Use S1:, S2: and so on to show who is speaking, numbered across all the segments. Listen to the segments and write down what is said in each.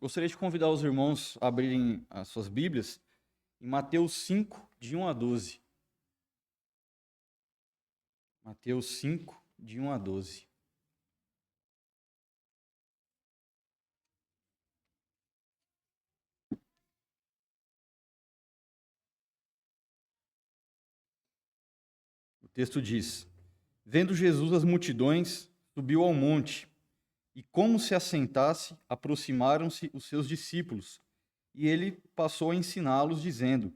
S1: Gostaria de convidar os irmãos a abrirem as suas Bíblias em Mateus 5, de 1 a 12. Mateus 5, de 1 a 12. O texto diz: Vendo Jesus as multidões, subiu ao monte, e como se assentasse, aproximaram-se os seus discípulos, e ele passou a ensiná-los, dizendo: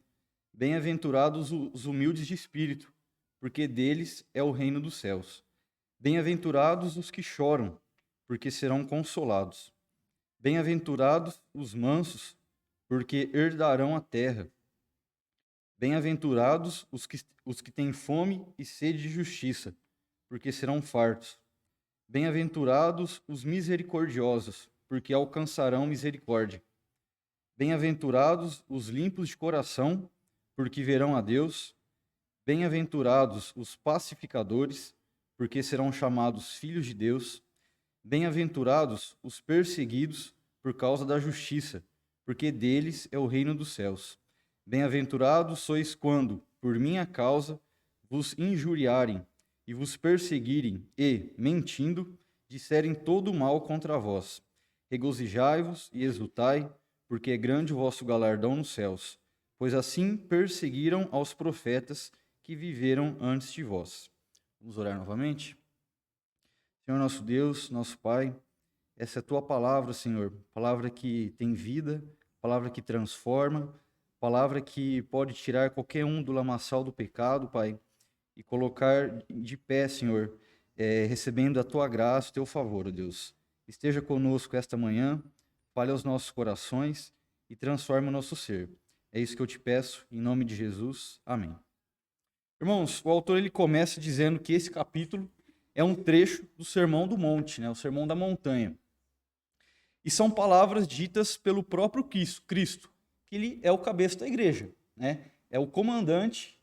S1: Bem-aventurados os humildes de espírito, porque deles é o reino dos céus. Bem-aventurados os que choram, porque serão consolados. Bem-aventurados os mansos, porque herdarão a terra. Bem-aventurados os que têm fome e sede de justiça, porque serão fartos. Bem-aventurados os misericordiosos, porque alcançarão misericórdia. Bem-aventurados os limpos de coração, porque verão a Deus. Bem-aventurados os pacificadores, porque serão chamados filhos de Deus. Bem-aventurados os perseguidos por causa da justiça, porque deles é o reino dos céus. Bem-aventurados sois quando, por minha causa, vos injuriarem e vos perseguirem e, mentindo, disserem todo o mal contra vós. Regozijai-vos e exultai, porque é grande o vosso galardão nos céus, pois assim perseguiram aos profetas que viveram antes de vós. Vamos orar novamente? Senhor nosso Deus, nosso Pai, essa é a Tua palavra, Senhor, palavra que tem vida, palavra que transforma, palavra que pode tirar qualquer um do lamaçal do pecado, Pai, e colocar de pé, Senhor, recebendo a Tua graça, o Teu favor, ó Deus. Esteja conosco esta manhã, fale aos nossos corações e transforme o nosso ser. É isso que eu te peço, em nome de Jesus. Amém. Irmãos, o autor ele começa dizendo que esse capítulo é um trecho do Sermão do Monte, o Sermão da Montanha. E são palavras ditas pelo próprio Cristo, que ele é o cabeça da igreja, é o comandante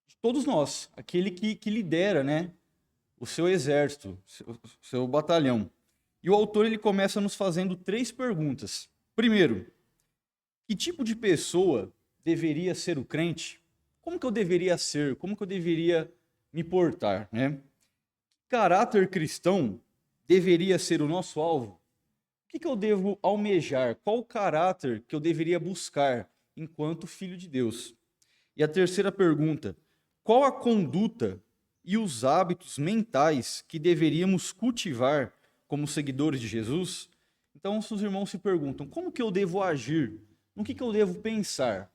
S1: de todos nós, aquele que lidera o seu exército, o seu batalhão. E o autor ele começa nos fazendo 3 perguntas. Primeiro, que tipo de pessoa deveria ser o crente? Como que eu deveria ser? Como que eu deveria me portar? Que caráter cristão deveria ser o nosso alvo? O que eu devo almejar? Qual o caráter que eu deveria buscar enquanto filho de Deus? E a terceira pergunta, qual a conduta e os hábitos mentais que deveríamos cultivar como seguidores de Jesus? Então, se os irmãos se perguntam, como que eu devo agir? No que eu devo pensar?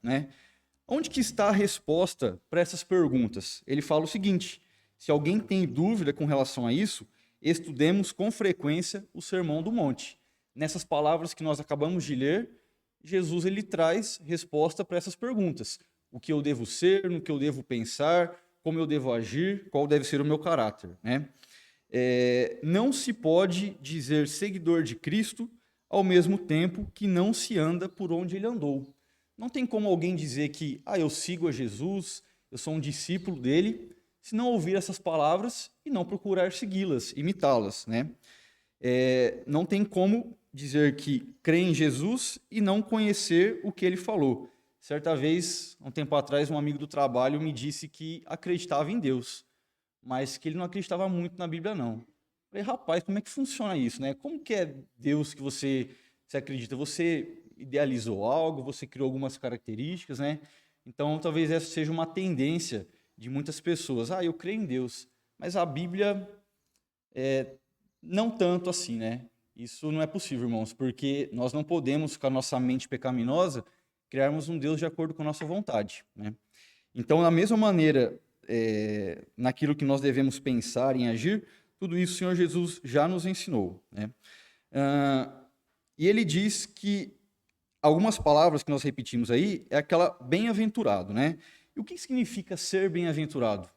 S1: Onde que está a resposta para essas perguntas? Ele fala o seguinte, se alguém tem dúvida com relação a isso, estudemos com frequência o Sermão do Monte. Nessas palavras que nós acabamos de ler, Jesus ele traz resposta para essas perguntas. O que eu devo ser, no que eu devo pensar, como eu devo agir, qual deve ser o meu caráter. Não se pode dizer seguidor de Cristo ao mesmo tempo que não se anda por onde ele andou. Não tem como alguém dizer que eu sigo a Jesus, eu sou um discípulo dele, se não ouvir essas palavras e não procurar segui-las, imitá-las. Não tem como dizer que crê em Jesus e não conhecer o que ele falou. Certa vez, um tempo atrás, um amigo do trabalho me disse que acreditava em Deus, mas que ele não acreditava muito na Bíblia, não. Eu falei, rapaz, como é que funciona isso? Como que é Deus que você acredita? Você idealizou algo, você criou algumas características, Então, talvez essa seja uma tendência de muitas pessoas. Eu creio em Deus, mas a Bíblia não tanto assim, Isso não é possível, irmãos, porque nós não podemos, com a nossa mente pecaminosa, criarmos um Deus de acordo com a nossa vontade, Então, da mesma maneira, naquilo que nós devemos pensar em agir, tudo isso o Senhor Jesus já nos ensinou, e ele diz que algumas palavras que nós repetimos aí é aquela bem-aventurado, E o que significa ser bem-aventurado?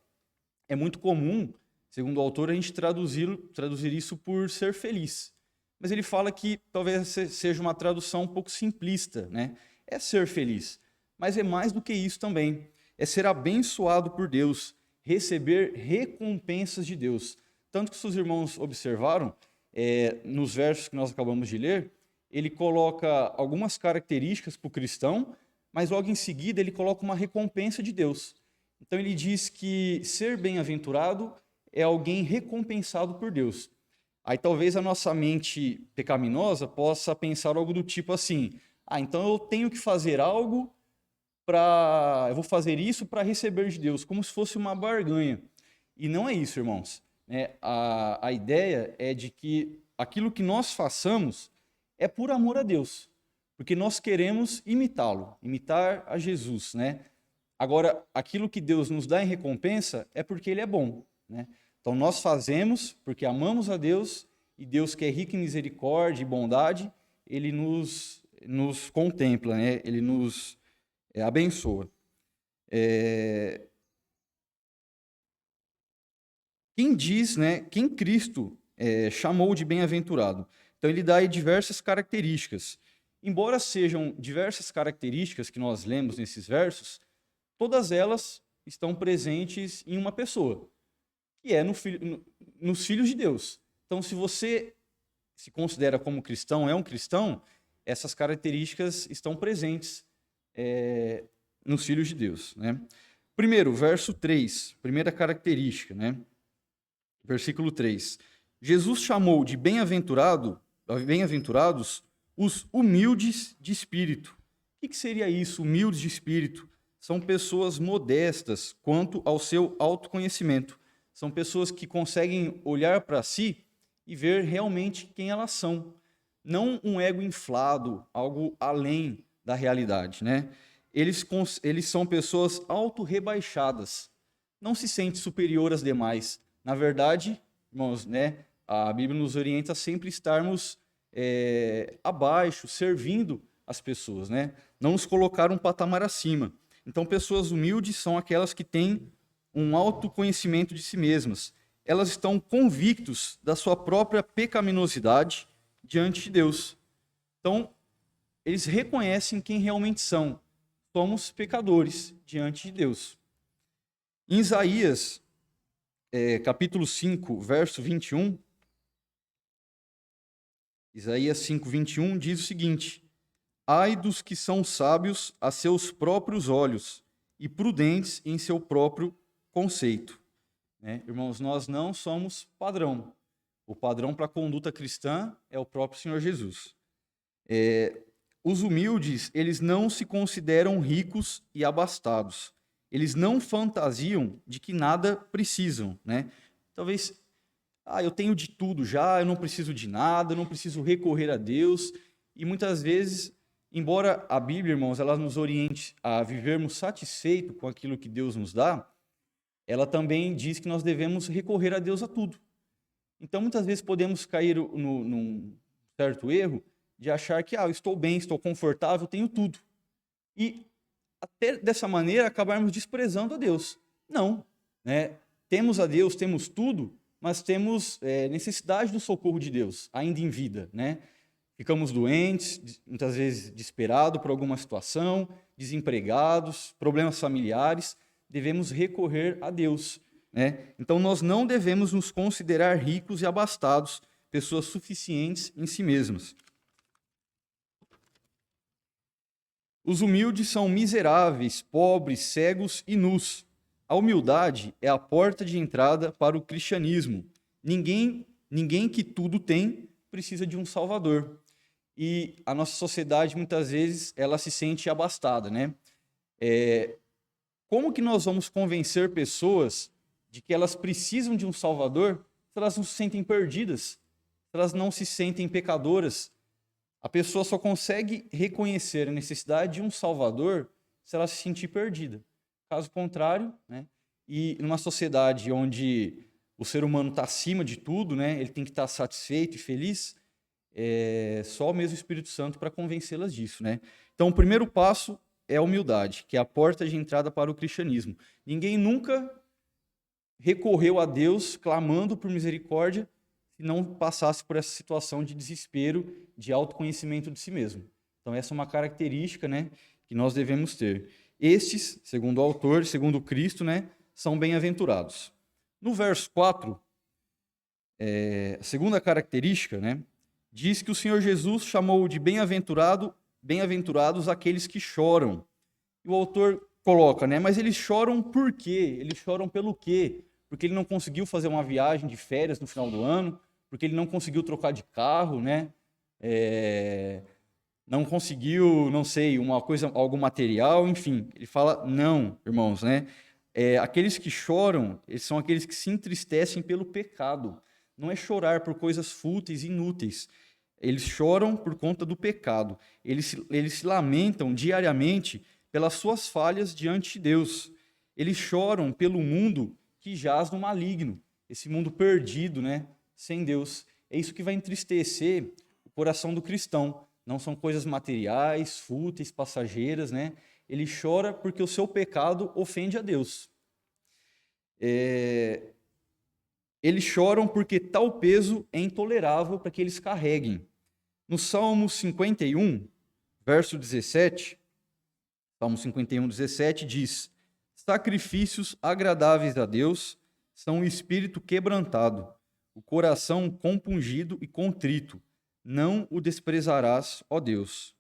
S1: É muito comum, segundo o autor, a gente traduzir isso por ser feliz. Mas ele fala que talvez seja uma tradução um pouco simplista, É ser feliz. Mas é mais do que isso também. É ser abençoado por Deus, receber recompensas de Deus. Tanto que se os irmãos observaram, nos versos que nós acabamos de ler, ele coloca algumas características para o cristão, mas logo em seguida ele coloca uma recompensa de Deus. Então ele diz que ser bem-aventurado é alguém recompensado por Deus. Aí talvez a nossa mente pecaminosa possa pensar algo do tipo assim: então eu tenho que fazer algo eu vou fazer isso para receber de Deus, como se fosse uma barganha. E não é isso, irmãos. A ideia é de que aquilo que nós façamos é por amor a Deus, porque nós queremos imitá-lo, imitar a Jesus, né? Agora, aquilo que Deus nos dá em recompensa é porque Ele é bom, né? Então, nós fazemos porque amamos a Deus, e Deus, que é rico em misericórdia e bondade, Ele nos contempla, né? Ele nos abençoa. Quem diz, né? Quem Cristo chamou de bem-aventurado? Então, ele dá aí diversas características. Embora sejam diversas características que nós lemos nesses versos, todas elas estão presentes em uma pessoa, que é nos filhos de Deus. Então, se você se considera como cristão, é um cristão, essas características estão presentes nos filhos de Deus, né? Primeiro, verso 3, primeira característica, né? Versículo 3. Jesus chamou de bem-aventurados os humildes de espírito. O que seria isso, humildes de espírito? São pessoas modestas quanto ao seu autoconhecimento. São pessoas que conseguem olhar para si e ver realmente quem elas são. Não um ego inflado, algo além da realidade, né? Eles são pessoas auto-rebaixadas. Não se sente superior às demais. Na verdade, irmãos, né, a Bíblia nos orienta a sempre estarmos abaixo, servindo as pessoas, né? Não nos colocar um patamar acima. Então, pessoas humildes são aquelas que têm um autoconhecimento de si mesmas. Elas estão convictos da sua própria pecaminosidade diante de Deus. Então, eles reconhecem quem realmente são. Somos pecadores diante de Deus. Em Isaías, capítulo 5, verso 21, Isaías 5, 21 diz o seguinte: ai dos que são sábios a seus próprios olhos e prudentes em seu próprio conceito. Né? Irmãos, nós não somos padrão. O padrão para a conduta cristã é o próprio Senhor Jesus. Os humildes, eles não se consideram ricos e abastados. Eles não fantasiam de que nada precisam, né? Talvez, eu tenho de tudo já, eu não preciso de nada, eu não preciso recorrer a Deus. E muitas vezes, embora a Bíblia, irmãos, ela nos oriente a vivermos satisfeitos com aquilo que Deus nos dá, ela também diz que nós devemos recorrer a Deus a tudo. Então, muitas vezes podemos cair num certo erro de achar que eu estou bem, estou confortável, tenho tudo. E até dessa maneira acabarmos desprezando a Deus. Não, né? Temos a Deus, temos tudo, mas temos necessidade do socorro de Deus, ainda em vida, né? Ficamos doentes, muitas vezes desesperados por alguma situação, desempregados, problemas familiares, devemos recorrer a Deus, né? Então nós não devemos nos considerar ricos e abastados, pessoas suficientes em si mesmas. Os humildes são miseráveis, pobres, cegos e nus. A humildade é a porta de entrada para o cristianismo. Ninguém que tudo tem precisa de um salvador. E a nossa sociedade, muitas vezes, ela se sente abastada, né? Como que nós vamos convencer pessoas de que elas precisam de um salvador se elas não se sentem perdidas, se elas não se sentem pecadoras? A pessoa só consegue reconhecer a necessidade de um salvador se ela se sentir perdida. Caso contrário, né? E numa sociedade onde o ser humano está acima de tudo, né? Ele tem que estar satisfeito e feliz, só mesmo o Espírito Santo para convencê-las disso, né? Então, o primeiro passo é a humildade, que é a porta de entrada para o cristianismo. Ninguém nunca recorreu a Deus clamando por misericórdia se não passasse por essa situação de desespero, de autoconhecimento de si mesmo. Então, essa é uma característica, né, que nós devemos ter. Estes, segundo o autor, segundo Cristo, né, são bem-aventurados. No verso 4, a segunda característica, né, diz que o Senhor Jesus chamou de bem-aventurados aqueles que choram. E o autor coloca, né? Mas eles choram por quê? Eles choram pelo quê? Porque ele não conseguiu fazer uma viagem de férias no final do ano, porque ele não conseguiu trocar de carro, né? Não conseguiu, não sei, uma coisa, algo material, enfim. Ele fala, não, irmãos, né? Aqueles que choram, eles são aqueles que se entristecem pelo pecado. Não é chorar por coisas fúteis, inúteis. Eles choram por conta do pecado. Eles se lamentam diariamente pelas suas falhas diante de Deus. Eles choram pelo mundo que jaz no maligno, esse mundo perdido, né, sem Deus. É isso que vai entristecer o coração do cristão. Não são coisas materiais, fúteis, passageiras, né? Ele chora porque o seu pecado ofende a Deus. Eles choram porque tal peso é intolerável para que eles carreguem. No Salmo 51, verso 17, Salmo 51, 17 diz: sacrifícios agradáveis a Deus são o espírito quebrantado, o coração compungido e contrito. Não o desprezarás, ó Deus.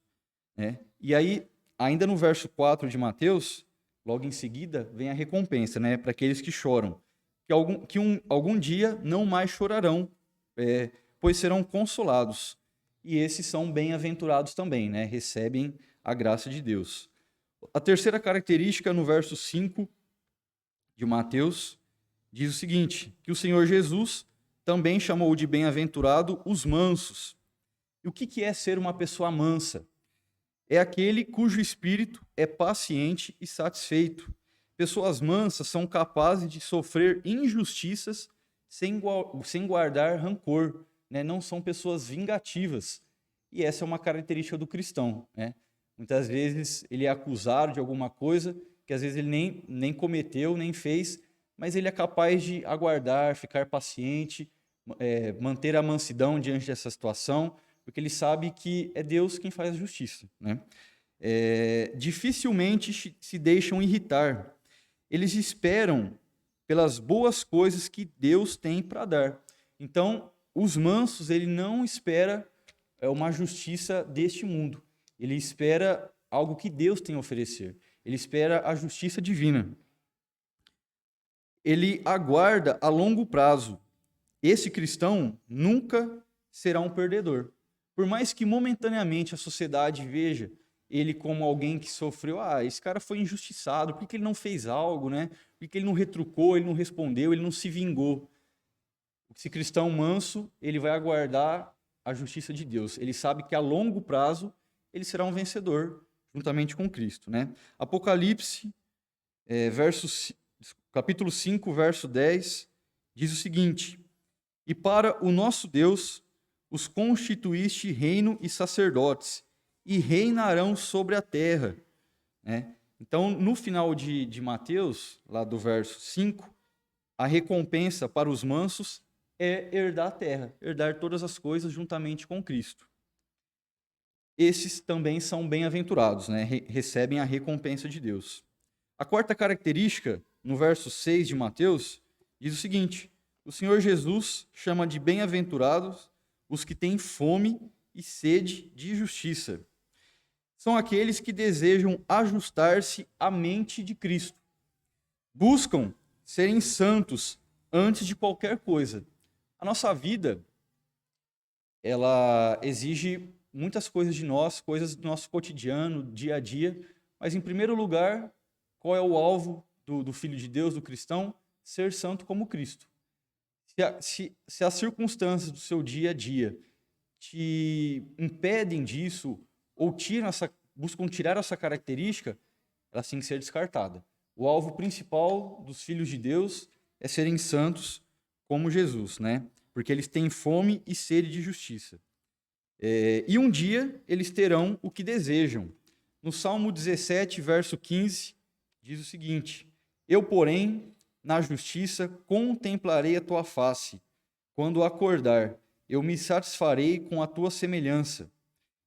S1: E aí, ainda no verso 4 de Mateus, logo em seguida, vem a recompensa, né, para aqueles que choram. Que algum dia não mais chorarão, pois serão consolados. E esses são bem-aventurados também, né, recebem a graça de Deus. A terceira característica, no verso 5 de Mateus, diz o seguinte, que o Senhor Jesus também chamou de bem-aventurado os mansos. E o que é ser uma pessoa mansa? É aquele cujo espírito é paciente e satisfeito. Pessoas mansas são capazes de sofrer injustiças sem guardar rancor, né? Não são pessoas vingativas. E essa é uma característica do cristão, né? Muitas vezes ele é acusado de alguma coisa que às vezes ele nem cometeu, nem fez, mas ele é capaz de aguardar, ficar paciente, manter a mansidão diante dessa situação, porque ele sabe que é Deus quem faz a justiça, né? Dificilmente se deixam irritar. Eles esperam pelas boas coisas que Deus tem para dar. Então, os mansos, ele não espera uma justiça deste mundo. Ele espera algo que Deus tem a oferecer. Ele espera a justiça divina. Ele aguarda a longo prazo. Esse cristão nunca será um perdedor. Por mais que momentaneamente a sociedade veja ele como alguém que sofreu, esse cara foi injustiçado, por que ele não fez algo, né? Por que ele não retrucou, ele não respondeu, ele não se vingou? Esse cristão manso, ele vai aguardar a justiça de Deus. Ele sabe que a longo prazo ele será um vencedor, juntamente com Cristo, né? Apocalipse, capítulo 5, verso 10, diz o seguinte: e para o nosso Deus os constituíste reino e sacerdotes, e reinarão sobre a terra. Né? Então, no final de Mateus, lá do verso 5, a recompensa para os mansos é herdar a terra, herdar todas as coisas juntamente com Cristo. Esses também são bem-aventurados, né? Recebem a recompensa de Deus. A quarta característica, no verso 6 de Mateus, diz o seguinte: o Senhor Jesus chama de bem-aventurados os que têm fome e sede de justiça. São aqueles que desejam ajustar-se à mente de Cristo. Buscam serem santos antes de qualquer coisa. A nossa vida, ela exige muitas coisas de nós, coisas do nosso cotidiano, dia a dia, mas em primeiro lugar, qual é o alvo do Filho de Deus, do cristão? Ser santo como Cristo. Se as circunstâncias do seu dia a dia te impedem disso, ou buscam tirar essa característica, ela tem que ser descartada. O alvo principal dos filhos de Deus é serem santos como Jesus, né? Porque eles têm fome e sede de justiça. E um dia eles terão o que desejam. No Salmo 17, verso 15, diz o seguinte: eu, porém, na justiça contemplarei a tua face. Quando acordar, eu me satisfarei com a tua semelhança.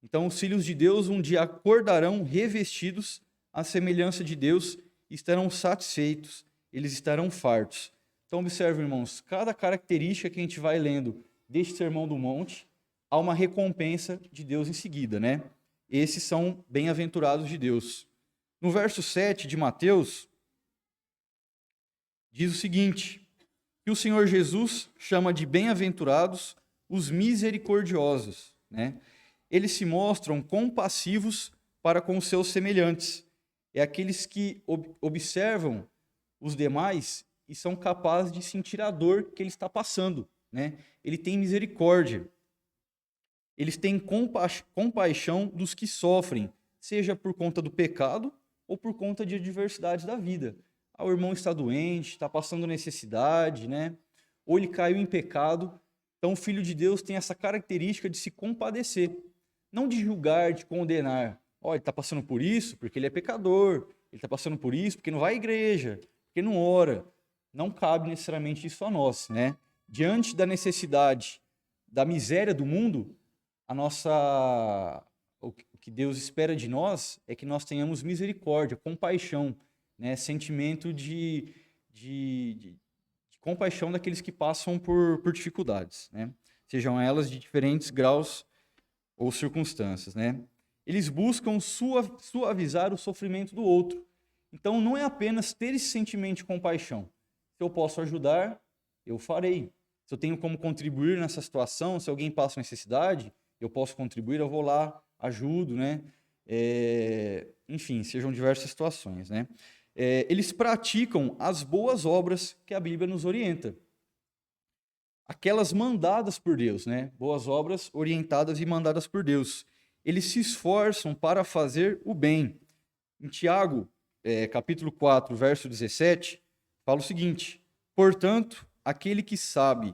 S1: Então, os filhos de Deus um dia acordarão revestidos à semelhança de Deus e estarão satisfeitos, eles estarão fartos. Então, observe, irmãos, cada característica que a gente vai lendo deste Sermão do Monte, há uma recompensa de Deus em seguida, né? Esses são bem-aventurados de Deus. No verso 7 de Mateus, diz o seguinte, que o Senhor Jesus chama de bem-aventurados os misericordiosos, né? Eles se mostram compassivos para com os seus semelhantes. É aqueles que observam os demais e são capazes de sentir a dor que ele está passando, né? Ele tem misericórdia. Eles têm compaixão dos que sofrem, seja por conta do pecado ou por conta de adversidades da vida. O irmão está doente, está passando necessidade, né? Ou ele caiu em pecado. Então, o Filho de Deus tem essa característica de se compadecer, não de julgar, de condenar. Ele está passando por isso porque ele é pecador, ele está passando por isso porque não vai à igreja, porque não ora. Não cabe necessariamente isso a nós, né? Diante da necessidade, da miséria do mundo, o que Deus espera de nós é que nós tenhamos misericórdia, compaixão, né? Sentimento de compaixão daqueles que passam por dificuldades, né? Sejam elas de diferentes graus ou circunstâncias, né? Eles buscam suavizar o sofrimento do outro. Então, não é apenas ter esse sentimento de compaixão. Se eu posso ajudar, eu farei. Se eu tenho como contribuir nessa situação, se alguém passa necessidade, eu posso contribuir, eu vou lá, ajudo, né? Enfim, sejam diversas situações, né? Eles praticam as boas obras que a Bíblia nos orienta. Aquelas mandadas por Deus, né? Boas obras orientadas e mandadas por Deus. Eles se esforçam para fazer o bem. Em Tiago, capítulo 4, verso 17, fala o seguinte: portanto, aquele que sabe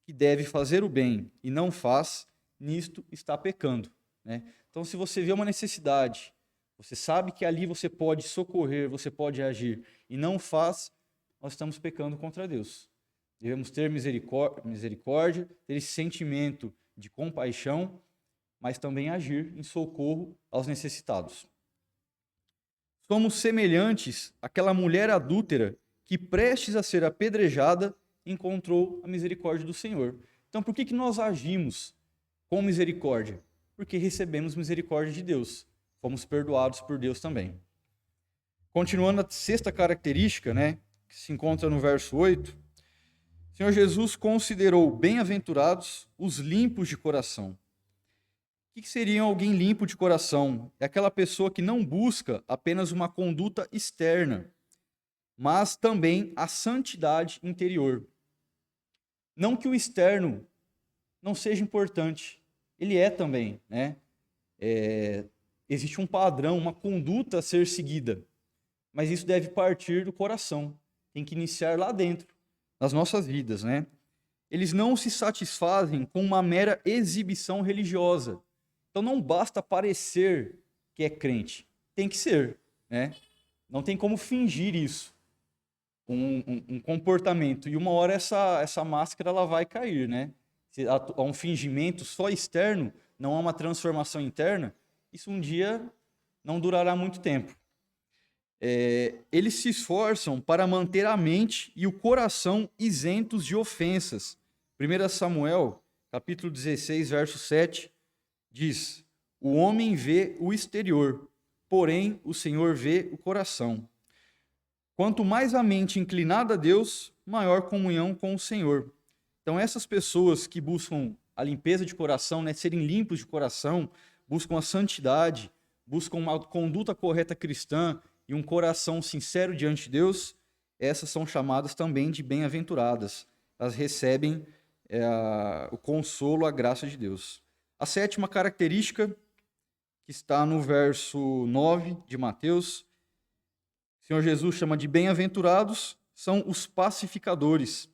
S1: que deve fazer o bem e não faz, nisto está pecando, né? Então, se você vê uma necessidade, você sabe que ali você pode socorrer, você pode agir e não faz, nós estamos pecando contra Deus. Devemos ter misericórdia, ter esse sentimento de compaixão, mas também agir em socorro aos necessitados. Somos semelhantes àquela mulher adúltera que, prestes a ser apedrejada, encontrou a misericórdia do Senhor. Então, por que nós agimos com misericórdia? Porque recebemos misericórdia de Deus. Fomos perdoados por Deus também. Continuando a sexta característica, né, que se encontra no verso 8, o Senhor Jesus considerou bem-aventurados os limpos de coração. O que seria alguém limpo de coração? É aquela pessoa que não busca apenas uma conduta externa, mas também a santidade interior. Não que o externo não seja importante, ele é também, né? Existe um padrão, uma conduta a ser seguida, mas isso deve partir do coração, tem que iniciar lá dentro, nas nossas vidas, né? Eles não se satisfazem com uma mera exibição religiosa. Então não basta parecer que é crente, tem que ser, né? Não tem como fingir isso, um comportamento. E uma hora essa máscara ela vai cair, né? Se há um fingimento só externo, não há uma transformação interna, isso um dia não durará muito tempo. Eles se esforçam para manter a mente e o coração isentos de ofensas. 1 Samuel, capítulo 16, verso 7, diz: o homem vê o exterior, porém o Senhor vê o coração. Quanto mais a mente inclinada a Deus, maior comunhão com o Senhor. Então, essas pessoas que buscam a limpeza de coração, né, serem limpos de coração, buscam a santidade, buscam uma conduta correta cristã e um coração sincero diante de Deus, essas são chamadas também de bem-aventuradas. Elas recebem o consolo, a graça de Deus. A sétima característica, que está no verso 9 de Mateus, o Senhor Jesus chama de bem-aventurados, são os pacificadores.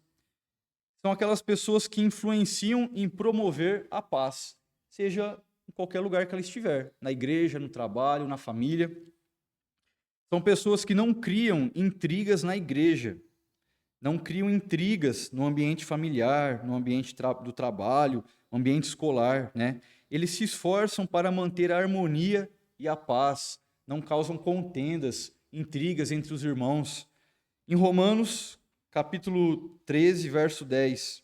S1: São aquelas pessoas que influenciam em promover a paz, seja em qualquer lugar que ela estiver, na igreja, no trabalho, na família. São pessoas que não criam intrigas na igreja, não criam intrigas no ambiente familiar, no ambiente do trabalho, no ambiente escolar, né? Eles se esforçam para manter a harmonia e a paz, não causam contendas, intrigas entre os irmãos. Em Romanos, capítulo 13, verso 10,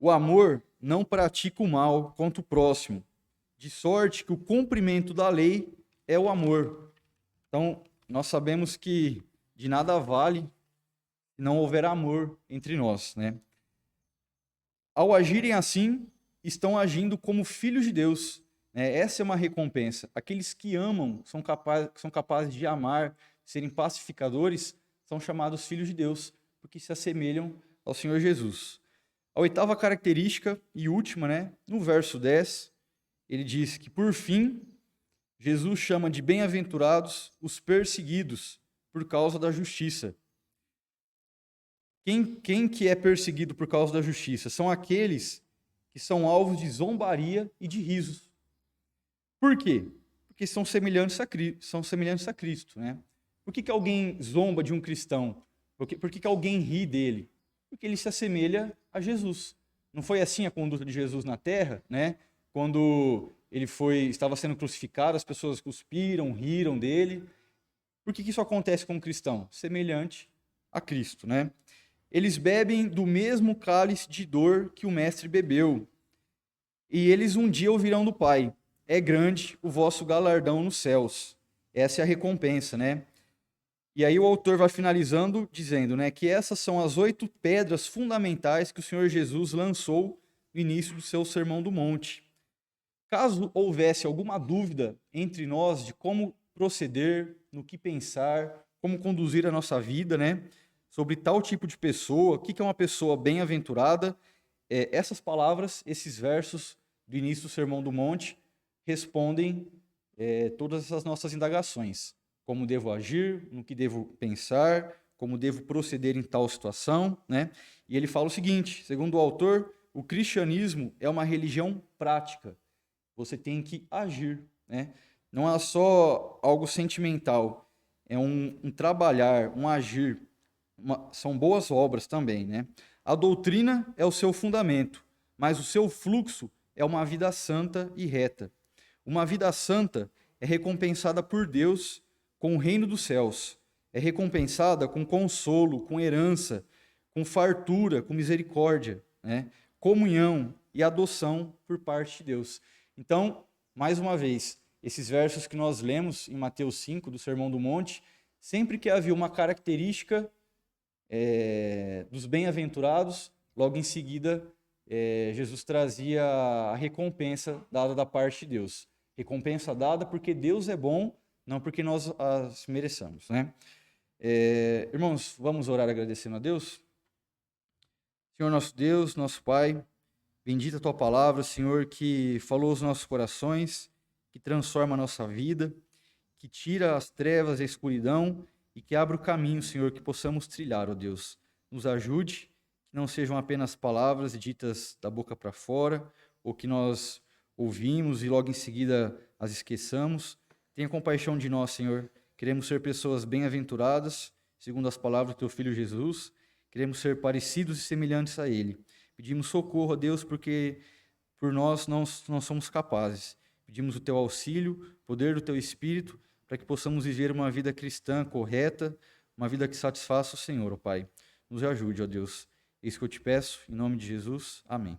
S1: o amor não pratica o mal contra o próximo, de sorte que o cumprimento da lei é o amor. Então, nós sabemos que de nada vale se não houver amor entre nós, né? Ao agirem assim, estão agindo como filhos de Deus, né? Essa é uma recompensa. Aqueles que amam, são capazes de amar, serem pacificadores, são chamados filhos de Deus, porque se assemelham ao Senhor Jesus. A oitava característica e última, né? No verso 10, ele diz que, por fim, Jesus chama de bem-aventurados os perseguidos por causa da justiça. Quem que é perseguido por causa da justiça? São aqueles que são alvos de zombaria e de risos. Por quê? Porque são semelhantes a Cristo, né? Por que alguém zomba de um cristão? Por que alguém ri dele? Porque ele se assemelha a Jesus. Não foi assim a conduta de Jesus na terra, né? Quando ele estava sendo crucificado, as pessoas cuspiram, riram dele. Por que isso acontece com o cristão? Semelhante a Cristo, né? Eles bebem do mesmo cálice de dor que o mestre bebeu. E eles um dia ouvirão do Pai: é grande o vosso galardão nos céus. Essa é a recompensa, né? E aí o autor vai finalizando dizendo, né, que essas são as 8 pedras fundamentais que o Senhor Jesus lançou no início do seu Sermão do Monte. Caso houvesse alguma dúvida entre nós de como proceder, no que pensar, como conduzir a nossa vida, né, sobre tal tipo de pessoa, o que é uma pessoa bem-aventurada, essas palavras, esses versos do início do Sermão do Monte respondem todas essas nossas indagações. Como devo agir, no que devo pensar, como devo proceder em tal situação, né? E ele fala o seguinte, segundo o autor, o cristianismo é uma religião prática. Você tem que agir, né? Não é só algo sentimental, é um trabalhar, um agir. São boas obras também, né? A doutrina é o seu fundamento, mas o seu fluxo é uma vida santa e reta. Uma vida santa é recompensada por Deus com o reino dos céus. É recompensada com consolo, com herança, com fartura, com misericórdia, né? Comunhão e adoção por parte de Deus. Então, mais uma vez, esses versos que nós lemos em Mateus 5, do Sermão do Monte, sempre que havia uma característica dos bem-aventurados, logo em seguida, Jesus trazia a recompensa dada da parte de Deus. Recompensa dada porque Deus é bom, não porque nós as mereçamos, né? Irmãos, vamos orar agradecendo a Deus? Senhor nosso Deus, nosso Pai, bendita a Tua palavra, Senhor, que falou aos nossos corações, que transforma a nossa vida, que tira as trevas e a escuridão e que abre o caminho, Senhor, que possamos trilhar, ó Deus. Nos ajude, que não sejam apenas palavras ditas da boca para fora, ou que nós ouvimos e logo em seguida as esqueçamos. Tenha compaixão de nós, Senhor. Queremos ser pessoas bem-aventuradas, segundo as palavras do Teu Filho Jesus. Queremos ser parecidos e semelhantes a Ele. Pedimos socorro a Deus, porque por nós não somos capazes. Pedimos o Teu auxílio, poder do Teu Espírito, para que possamos viver uma vida cristã correta, uma vida que satisfaça o Senhor, ó Pai. Nos ajude, ó Deus. É isso que eu te peço, em nome de Jesus. Amém.